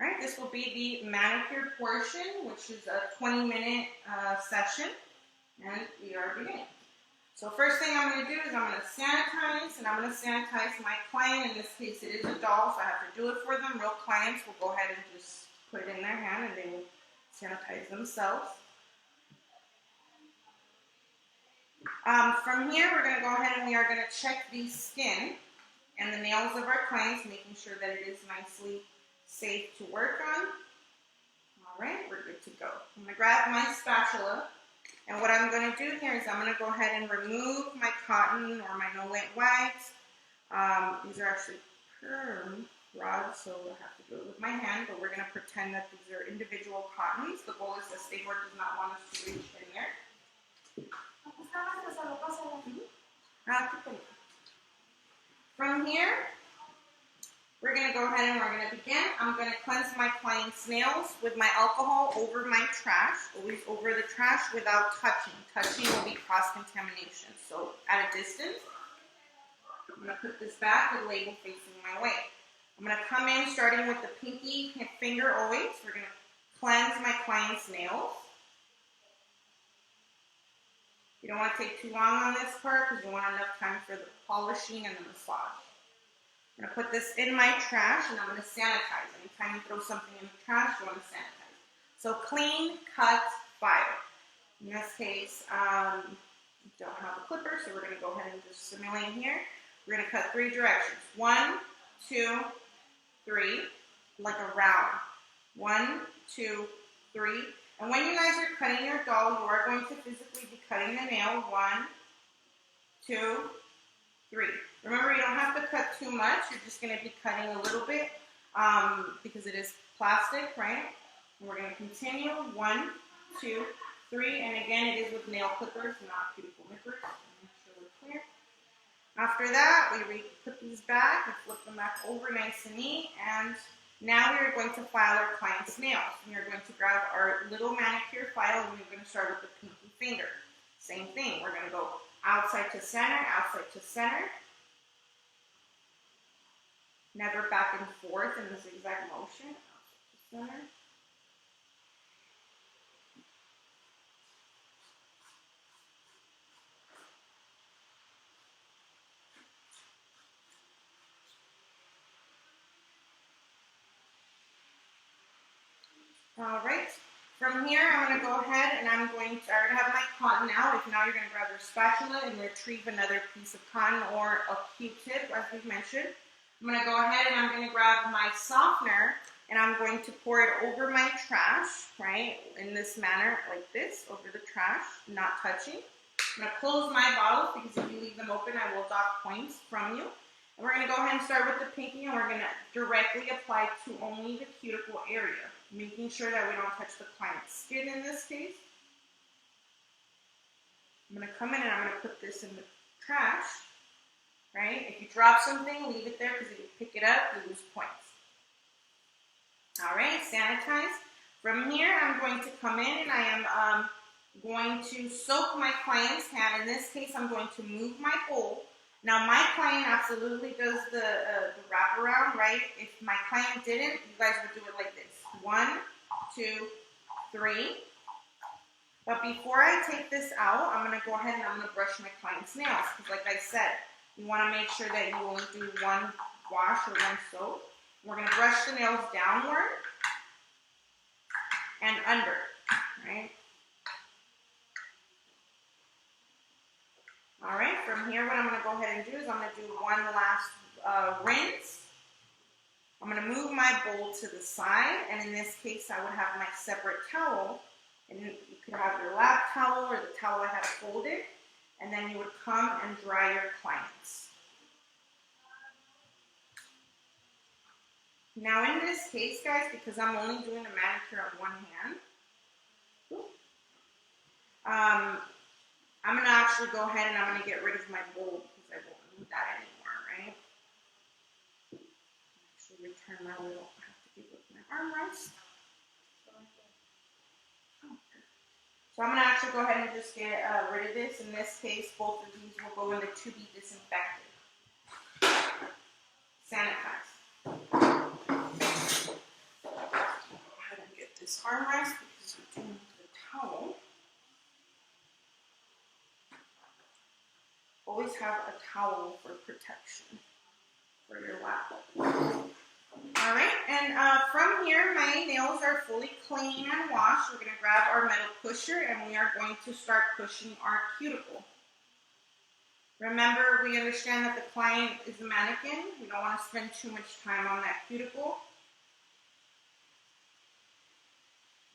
All right, this will be the manicure portion, which is a 20-minute session, and we are beginning. So first thing I'm going to do is I'm going to sanitize, and I'm going to sanitize my client. In this case, it is a doll, so I have to do it for them. Real clients will go ahead and just put it in their hand, and they will sanitize themselves. From here, we're going to go ahead and we are going to check the skin and the nails of our clients, making sure that it is nicely safe to work on. All right, we're good to go. I'm going to grab my spatula, and what I'm going to do here is I'm going to go ahead and remove my cotton or my no-lint wax. These are actually perm rods, so I'll have to do it with my hand, but we're going to pretend that these are individual cottons. The goal is that Stayboard does not want us to reach in there. From here, we're going to go ahead and we're going to begin. I'm going to cleanse my client's nails with my alcohol over my trash, always over the trash without touching. Touching will be cross-contamination. So at a distance, I'm going to put this back with the label facing my way. I'm going to come in starting with the pinky finger always. We're going to cleanse my client's nails. You don't want to take too long on this part because you want enough time for the polishing and the massage. I'm going to put this in my trash and I'm going to sanitize. Anytime you throw something in the trash, you want to sanitize. So clean, cut, fire. In this case, we don't have a clipper, so we're going to go ahead and just simulate here. We're going to cut 3 directions. 1, 2, 3, like a round. 1, 2, 3. And when you guys are cutting your doll, you are going to physically be cutting the nail. 1, 2, 3. Remember, you don't have to cut too much. You're just going to be cutting a little bit because it is plastic, right? And we're going to continue. 1, 2, 3. And again, it is with nail clippers, not cuticle nippers. Make sure we're clear. After that, we put these back and flip them back over nice and neat. And now we are going to file our client's nails. We are going to grab our little manicure file and we're going to start with the pinky finger. Same thing. We're going to go outside to center, outside to center. Never back and forth in the zigzag motion. Outside to center. All right, from here I'm going to go ahead and I already have my cotton now. Now you're going to grab your spatula and retrieve another piece of cotton or a Q-tip, as we've mentioned. I'm going to go ahead and I'm going to grab my softener and I'm going to pour it over my trash, right, in this manner, like this, over the trash, not touching. I'm going to close my bottles because if you leave them open, I will dock points from you. And we're going to go ahead and start with the pinky and we're going to directly apply to only the cuticle area, making sure that we don't touch the client's skin in this case. I'm going to come in and I'm going to put this in the trash, right? If you drop something, leave it there because if you pick it up, you lose points. All right, sanitize. From here, I'm going to come in and I am going to soak my client's hand. In this case, I'm going to move my bowl. Now, my client absolutely does the wraparound, right? If my client didn't, you guys would do it like this. 1, 2, 3. But before I take this out, I'm going to go ahead and I'm going to brush my client's nails. Because like I said, you want to make sure that you only do 1 wash or 1 soak. We're going to brush the nails downward and under, right? All right, from here, what I'm going to go ahead and do is I'm going to do one last rinse. I'm going to move my bowl to the side, and in this case, I would have my separate towel. And you could have your lap towel or the towel I have folded, and then you would come and dry your clients. Now, in this case, guys, because I'm only doing a manicure on one hand, I'm going to actually go ahead and I'm going to get rid of my bowl because I won't need that anymore, right? Actually return my little, I have to give it my armrest. So I'm going to actually go ahead and just get rid of this. In this case, both of these will go in the to be disinfected. Sanitize. have a towel for protection for your lap. All right, and from here, my nails are fully clean and washed. We're going to grab our metal pusher, and we are going to start pushing our cuticle. Remember, we understand that the client is a mannequin. We don't want to spend too much time on that cuticle.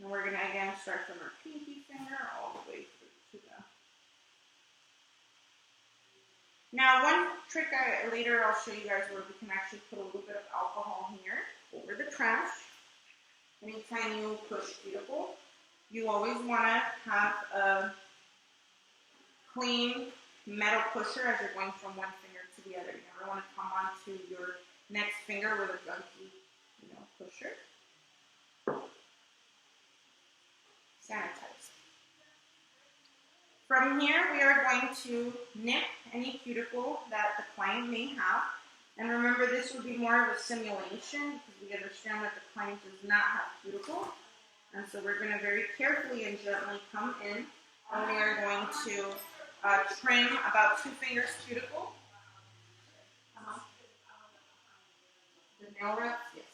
And we're going to, again, start from our pinky finger all the way through to the... Now, one trick later I'll show you guys where we can actually put a little bit of alcohol here over the trash. Anytime you push cuticle, you always want to have a clean metal pusher as you're going from one finger to the other. You never want to come onto your next finger with a gunky, pusher. Sanitize. From here, we are going to nip any cuticle that the client may have. And remember, this would be more of a simulation because we understand that the client does not have cuticle. And so we're going to very carefully and gently come in, and we are going to trim about 2 fingers cuticle. The nail reps, yes.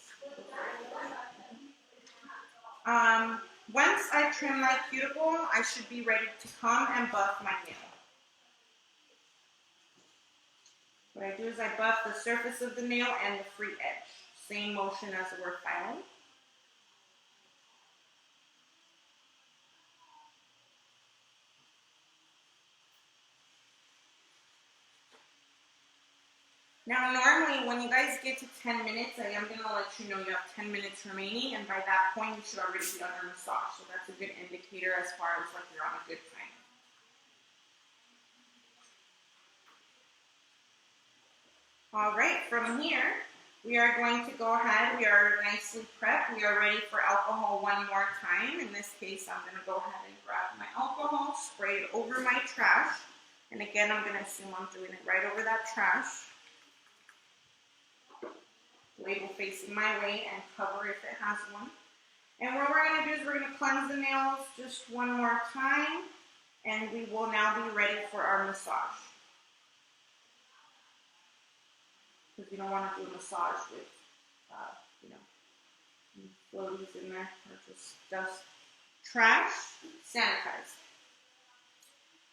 Once I trim my cuticle, I should be ready to come and buff my nail. What I do is I buff the surface of the nail and the free edge. Same motion as we're filing. Now, normally, when you guys get to 10 minutes, I am going to let you know you have 10 minutes remaining, and by that point, you should already be under massage. So that's a good indicator as far as like you're on a good time. All right, from here, we are going to go ahead. We are nicely prepped. We are ready for alcohol one more time. In this case, I'm going to go ahead and grab my alcohol, spray it over my trash. And again, I'm going to assume I'm doing it right over that trash. Label facing my way and cover if it has one. And what we're going to do is we're going to cleanse the nails just one more time, and we will now be ready for our massage. Because you don't want to do a massage with, floaties in there or just dust. Trash, sanitize.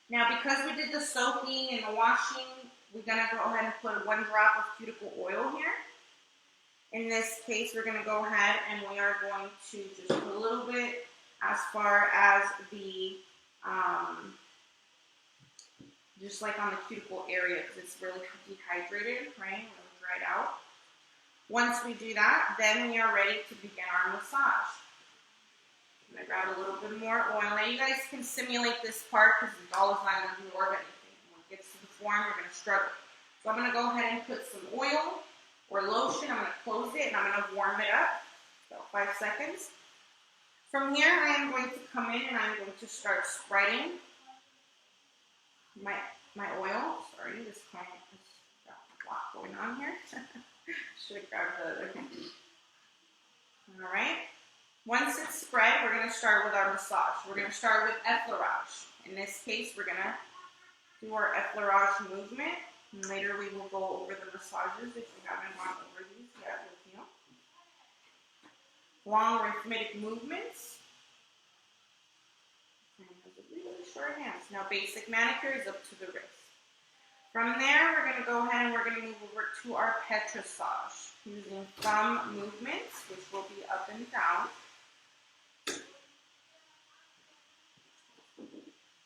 Now, because we did the soaking and the washing, we're going to go ahead and put 1 drop of cuticle oil here. In this case, we're going to go ahead and we are going to just put a little bit as far as the, just like on the cuticle area because it's really dehydrated, right? Really dried out. Once we do that, then we are ready to begin our massage. I'm going to grab a little bit more oil. Now, you guys can simulate this part because the doll is not going to absorb anything. When it gets to the form, you're going to struggle. So I'm going to go ahead and put some oil or lotion. I'm going to close it and I'm going to warm it up, about 5 seconds. From here, I am going to come in and I'm going to start spreading my oil. Sorry, this client has got a lot going on here. Should have grabbed the other thing. All right. Once it's spread, we're going to start with our massage. We're going to start with effleurage. In this case, we're going to do our effleurage movement. And later we will go over the massages if you haven't gone over these yet with you. Long rhythmic movements. And has a really short hands. Now basic manicure is up to the wrist. From there, we're going to go ahead and we're going to move over to our petrissage using thumb movements, which will be up and down.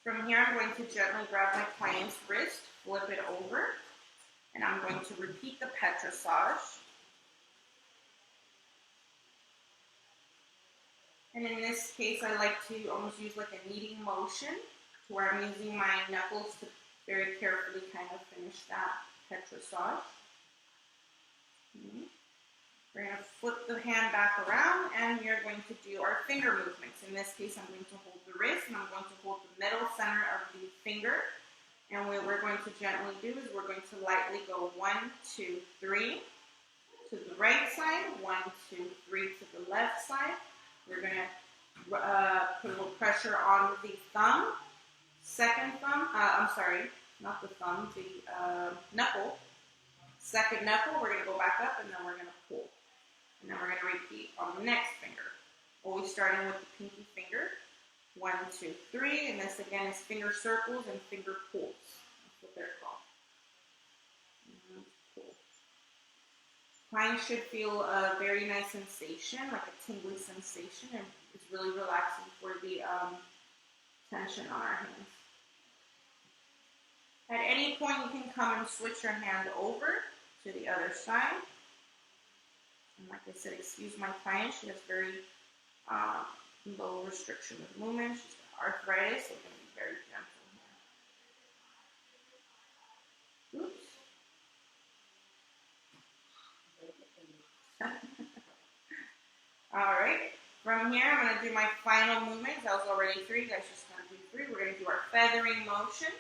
From here, I'm going to gently grab my client's wrist, flip it over, and I'm going to repeat the petrissage. And in this case, I like to almost use like a kneading motion to where I'm using my knuckles to very carefully kind of finish that petrissage. We're going to flip the hand back around and we are going to do our finger movements. In this case, I'm going to hold the wrist and I'm going to hold the middle center of the finger. And what we're going to gently do is we're going to lightly go 1, 2, 3 to the right side, 1, 2, 3 to the left side. We're going to put a little pressure on the thumb, not the thumb, the knuckle. Second knuckle, we're going to go back up and then we're going to pull. And then we're going to repeat on the next finger. Always starting with the pinky finger. 1, 2, 3. And this again is finger circles and finger pulls. That's what they're called. And pull. Client should feel a very nice sensation, like a tingly sensation, and it's really relaxing for the tension on our hands. At any point, you can come and switch your hand over to the other side. And like I said, excuse my client. She has very low restriction of movement. She's got arthritis, so we're going to be very gentle here. Oops. All right. From here, I'm going to do my final movements. That was already 3. You guys just going to do 3. We're going to do our feathering motion.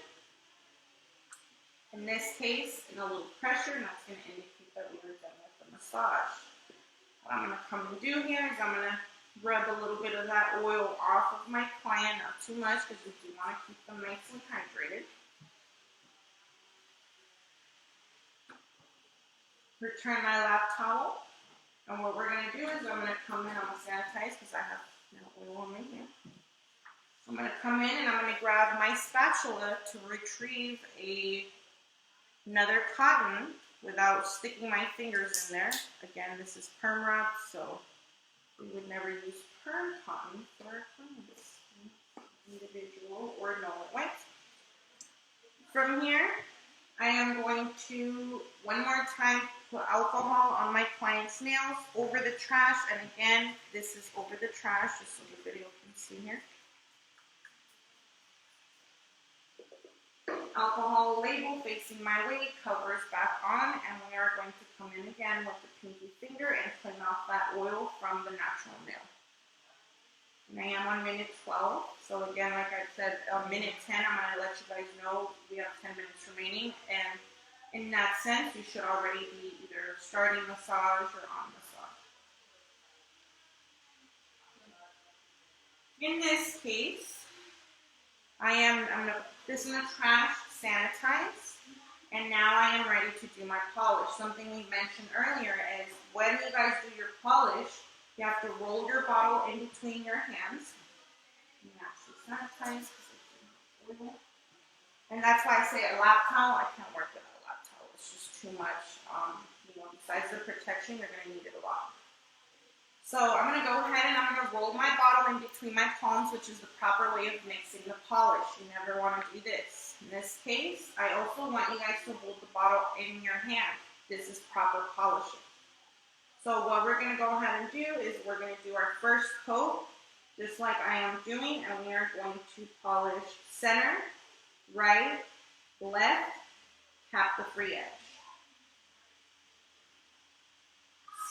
In this case, in a little pressure, and that's going to indicate that we were done with the massage. What I'm going to come and do here is I'm going to rub a little bit of that oil off of my client, not too much because we do want to keep them nice and hydrated. Return my lap towel, and what we're going to do is I'm going to come in, I'm going to sanitize because I have no oil on my hand. I'm going to come in and I'm going to grab my spatula to retrieve another cotton without sticking my fingers in there. Again, this is perm wrap, so we would never use perm cotton for our clients. Individual or no wipes. From here, I am going to, one more time, put alcohol on my client's nails over the trash. And again, this is over the trash, just so the video can see here. Alcohol label facing my way, covers back on, and we are going to come in again with the pinky finger and clean off that oil from the natural nail. And I am on minute 12, so again, like I said, minute 10, I'm going to let you guys know we have 10 minutes remaining, and in that sense, you should already be either starting massage or on massage. In this case, I'm going to put this in the trash, sanitize, and now I am ready to do my polish. Something we mentioned earlier is when you guys do your polish, you have to roll your bottle in between your hands. You actually sanitize because it's oil. And that's why I say a lap towel. I can't work without a lap towel. It's just too much. Besides the protection, you're going to need it a lot. So I'm going to go ahead and I'm going to roll my bottle in between my palms, which is the proper way of mixing the polish. You never want to do this. In this case, I also want you guys to hold the bottle in your hand. This is proper polishing. So what we're going to go ahead and do is we're going to do our first coat, just like I am doing, and we are going to polish center, right, left, tap the free edge.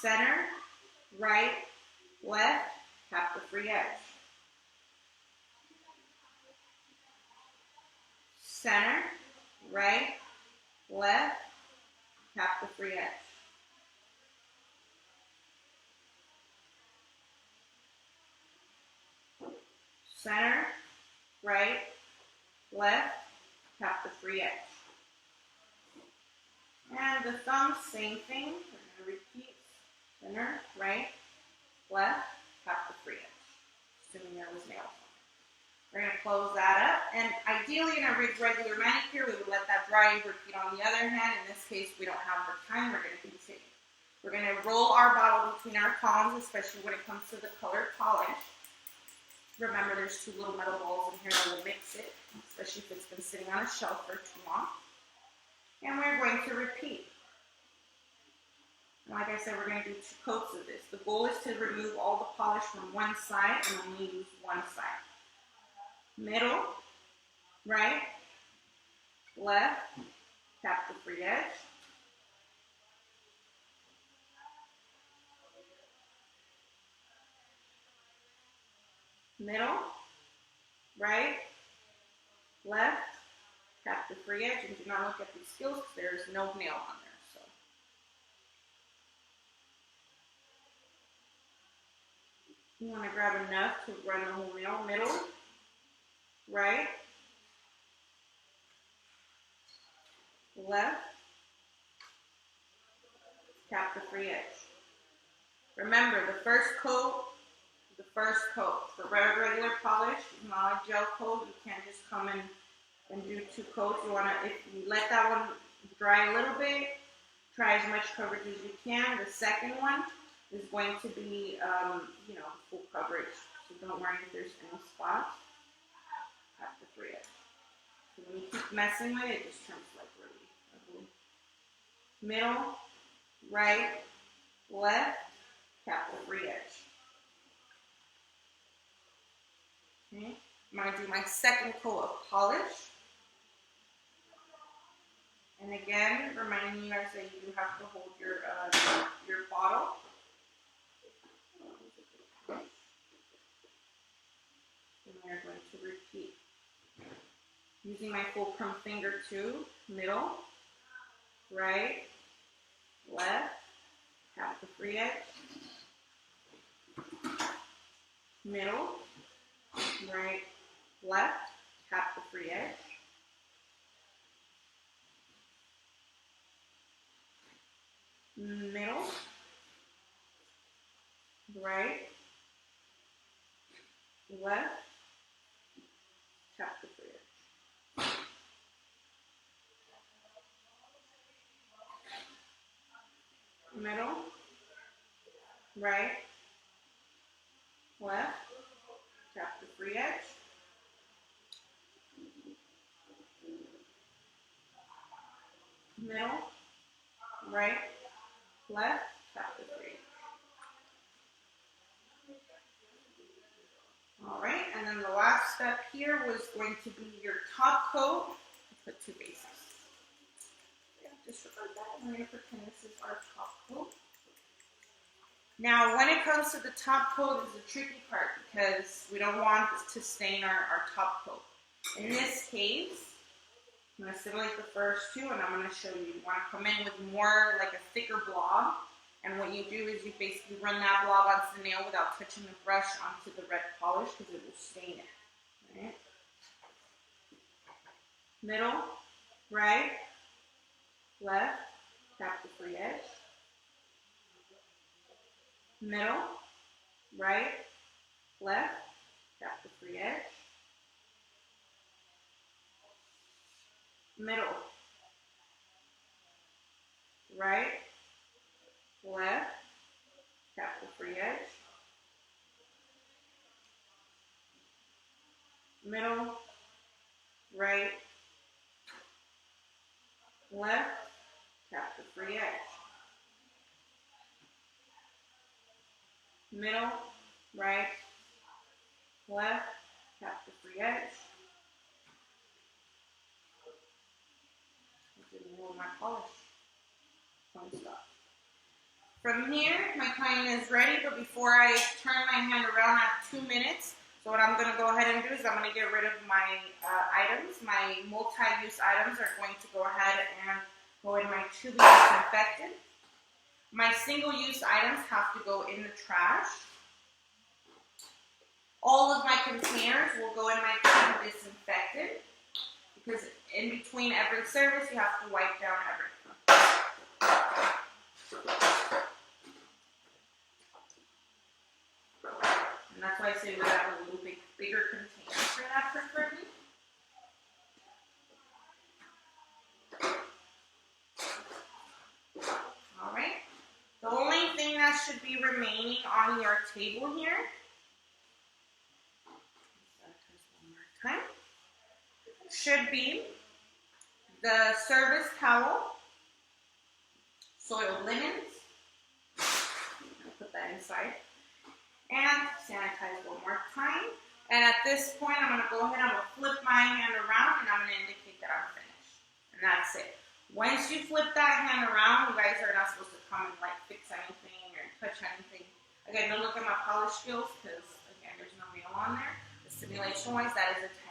Center, right, left, tap the free edge. Center, right, left, tap the free edge. Center, right, left, tap the free edge. And the thumb, same thing. We're going to repeat. Center, right, left, tap the free edge. Assuming there was nails on it. We're going to close that up. And ideally, in a regular manicure, we would let that dry and repeat on the other hand. In this case, we don't have the time. We're going to continue. We're going to roll our bottle between our palms, especially when it comes to the colored polish. Remember, there's 2 little metal balls in here that will mix it, especially if it's been sitting on a shelf for too long. And we're going to repeat. And like I said, we're going to do 2 coats of this. The goal is to remove all the polish from one side and only use one side. Middle, right, left, tap the free edge. Middle, right, left, tap the free edge, and do not look at these skills because there is no nail on there. So, you want to grab enough to run the whole nail. Middle, right, left, tap the free edge. Remember, the first coat. For regular polish, not a gel coat, you can't just come in and do 2 coats. You wanna, if you let that one dry a little bit, try as much coverage as you can. The second one is going to be, full coverage. So don't worry if there's any spots. Tap the free edge. So when you keep messing with it, it just turns like really ugly. Middle, right, left, tap the free edge. Okay. I'm going to do my second coat of polish. And again, reminding you guys that you do have to hold your bottle. And we're going to repeat. Using my fulcrum finger too. Middle, right, left, tap the free edge. Middle, right, left, tap the free edge. Middle, right, left, tap the free edge. Middle, right, left, tap the free edge. Middle, right, left, tap the free edge. All right, and then the last step here was going to be your top coat. Put 2 bases. Yeah, disregard that. I'm going to pretend this is our top coat. Now, when it comes to the top coat, is the tricky part because we don't want to stain our top coat. In this case, I'm going to simulate the first 2, and I'm going to show you. You want to come in with more like a thicker blob, and what you do is you basically run that blob onto the nail without touching the brush onto the red polish because it will stain it. Right? Middle, right, left, tap the free edge. Middle, right, left, tap the free edge. Middle, right, left, tap the free edge. Middle, right, left, tap the free edge. Middle, right, left, tap the free edge. Remove my polish. Stop. From here, my client is ready, but before I turn my hand around, I have 2 minutes. So what I'm going to go ahead and do is I'm going to get rid of my items. My multi-use items are going to go ahead and go in my to-be disinfected. My single-use items have to go in the trash. All of my containers will go in my to-be disinfected because in between every service, you have to wipe down everything. And that's why I say we have a little bigger container for that preferably. All right. The only thing that should be remaining on your table here, one more time, should be the service towel, soiled linens, I'll put that inside, and sanitize one more time. And at this point, I'm going to go ahead, I'm going to flip my hand around, and I'm going to indicate that I'm finished. And that's it. Once you flip that hand around, you guys are not supposed to come and like fix anything or touch anything. Again, don't look at my polish skills because, again, there's no nail on there. The simulation-wise, that is a 10.